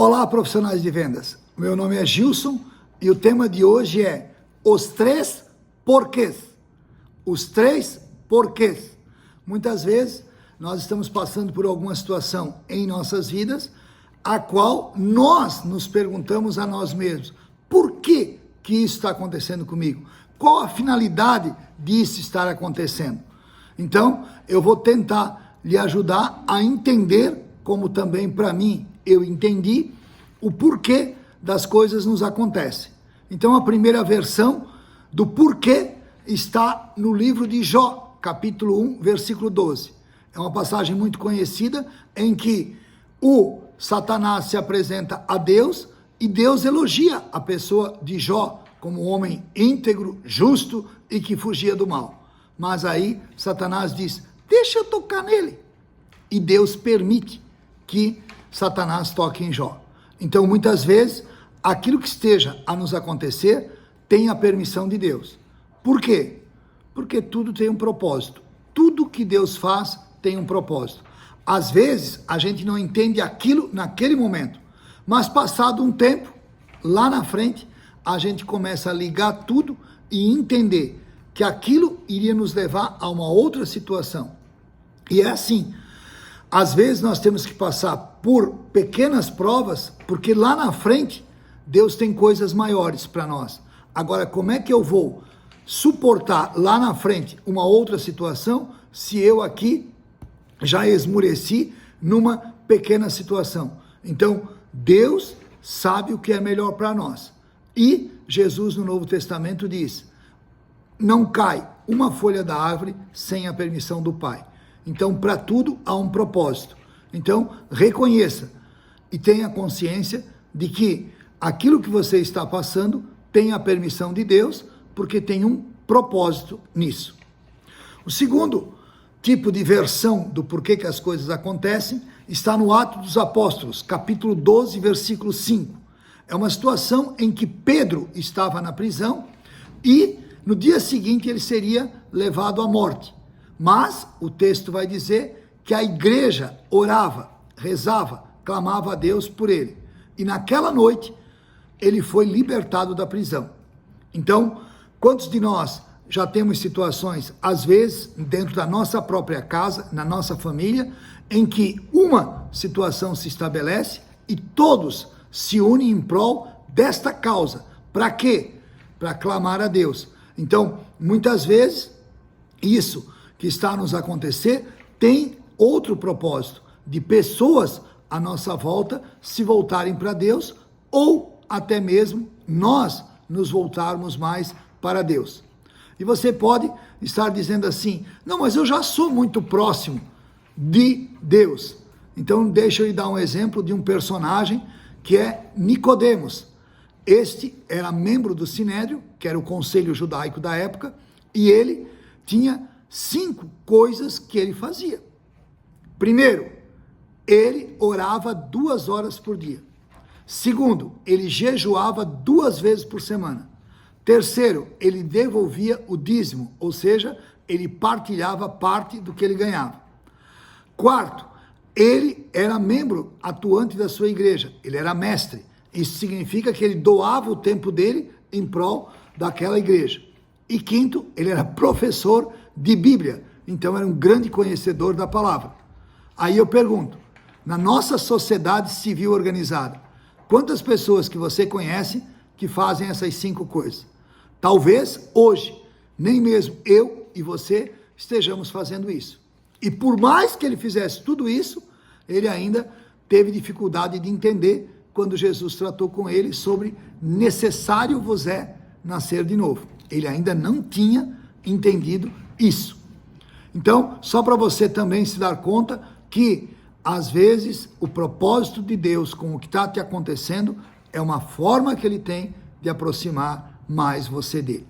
Olá, profissionais de vendas. Meu nome é Gilson e o tema de hoje é os 3 porquês. Os 3 porquês. Muitas vezes nós estamos passando por alguma situação em nossas vidas, a qual nós nos perguntamos a nós mesmos: por que isso está acontecendo comigo? Qual a finalidade disso estar acontecendo? Então, eu vou tentar lhe ajudar a entender, como também para mim eu entendi, o porquê das coisas nos acontecem. Então, a primeira versão do porquê está no livro de Jó, capítulo 1, versículo 12. É uma passagem muito conhecida em que o Satanás se apresenta a Deus e Deus elogia a pessoa de Jó como um homem íntegro, justo e que fugia do mal. Mas aí Satanás diz: deixa eu tocar nele. E Deus permite que Satanás toque em Jó. Então, muitas vezes, aquilo que esteja a nos acontecer tem a permissão de Deus. Por quê? Porque tudo tem um propósito. Tudo que Deus faz tem um propósito. Às vezes, a gente não entende aquilo naquele momento, mas passado um tempo, lá na frente, a gente começa a ligar tudo e entender que aquilo iria nos levar a uma outra situação. E é assim, às vezes nós temos que passar por pequenas provas, porque lá na frente, Deus tem coisas maiores para nós. Agora, como é que eu vou suportar lá na frente uma outra situação, se eu aqui já esmureci numa pequena situação? Então, Deus sabe o que é melhor para nós. E Jesus no Novo Testamento diz: não cai uma folha da árvore sem a permissão do Pai. Então, para tudo há um propósito. Então, reconheça e tenha consciência de que aquilo que você está passando tem a permissão de Deus, porque tem um propósito nisso. O segundo tipo de versão do porquê que as coisas acontecem está no Atos dos Apóstolos, capítulo 12, versículo 5. É uma situação em que Pedro estava na prisão e no dia seguinte ele seria levado à morte. Mas o texto vai dizer que a igreja orava, rezava, clamava a Deus por ele. E naquela noite ele foi libertado da prisão. Então, quantos de nós já temos situações, às vezes, dentro da nossa própria casa, na nossa família, em que uma situação se estabelece e todos se unem em prol desta causa. Para quê? Para clamar a Deus. Então, muitas vezes, isso que está a nos acontecer tem outro propósito, de pessoas à nossa volta se voltarem para Deus, ou até mesmo nós nos voltarmos mais para Deus. E você pode estar dizendo assim: não, mas eu já sou muito próximo de Deus. Então deixa eu lhe dar um exemplo de um personagem que é Nicodemos. Este era membro do Sinédrio, que era o conselho judaico da época, e ele tinha 5 coisas que ele fazia. Primeiro, ele orava 2 horas por dia. Segundo, ele jejuava 2 vezes por semana. Terceiro, ele devolvia o dízimo, ou seja, ele partilhava parte do que ele ganhava. Quarto, ele era membro atuante da sua igreja, ele era mestre. Isso significa que ele doava o tempo dele em prol daquela igreja. E quinto, ele era professor de Bíblia, então era um grande conhecedor da palavra. Aí eu pergunto, na nossa sociedade civil organizada, quantas pessoas que você conhece que fazem essas 5 coisas? Talvez hoje, nem mesmo eu e você estejamos fazendo isso. E por mais que ele fizesse tudo isso, ele ainda teve dificuldade de entender quando Jesus tratou com ele sobre necessário vos é nascer de novo. Ele ainda não tinha entendido isso. Então, só para você também se dar conta que, às vezes, o propósito de Deus com o que está te acontecendo é uma forma que ele tem de aproximar mais você dele.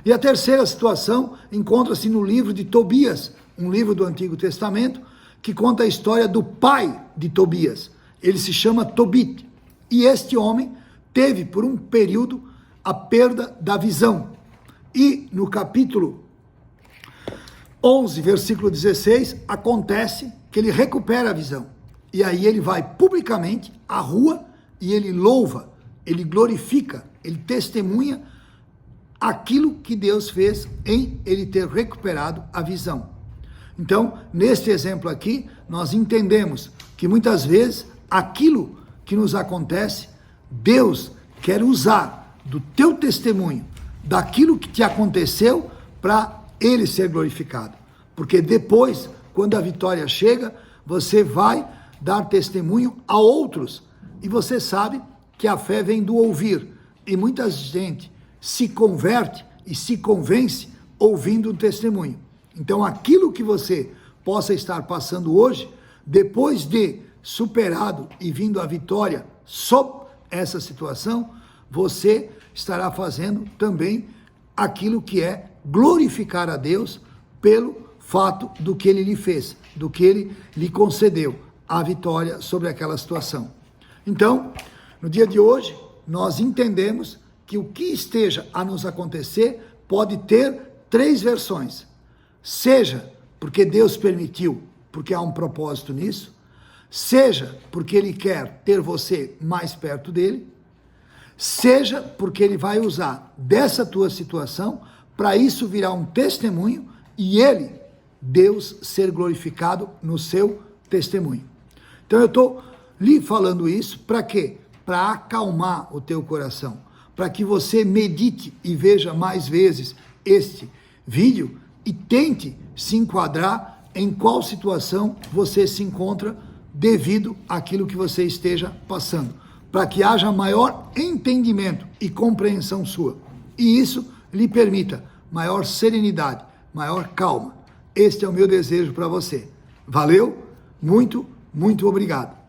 E a terceira situação encontra-se no livro de Tobias, um livro do Antigo Testamento, que conta a história do pai de Tobias. Ele se chama Tobit. E este homem teve, por um período, a perda da visão. E no capítulo 11, versículo 16, acontece que ele recupera a visão. E aí ele vai publicamente à rua e ele louva, ele glorifica, ele testemunha aquilo que Deus fez em ele ter recuperado a visão. Então, neste exemplo aqui, nós entendemos que muitas vezes aquilo que nos acontece, Deus quer usar do teu testemunho, daquilo que te aconteceu, para ele ser glorificado. Porque depois, quando a vitória chega, você vai dar testemunho a outros. E você sabe que a fé vem do ouvir. E muita gente se converte e se convence ouvindo o testemunho. Então, aquilo que você possa estar passando hoje, depois de superado e vindo a vitória sobre essa situação, você estará fazendo também aquilo que é glorificar a Deus pelo fato do que ele lhe fez, do que ele lhe concedeu, a vitória sobre aquela situação. Então, no dia de hoje, nós entendemos que o que esteja a nos acontecer pode ter 3 versões. Seja porque Deus permitiu, porque há um propósito nisso, seja porque ele quer ter você mais perto dele, seja porque ele vai usar dessa tua situação para isso virar um testemunho e ele, Deus, ser glorificado no seu testemunho. Então eu estou lhe falando isso para quê? Para acalmar o teu coração, para que você medite e veja mais vezes este vídeo e tente se enquadrar em qual situação você se encontra devido àquilo que você esteja passando, para que haja maior entendimento e compreensão sua. E isso lhe permita maior serenidade, maior calma. Este é o meu desejo para você. Valeu? Muito, muito obrigado.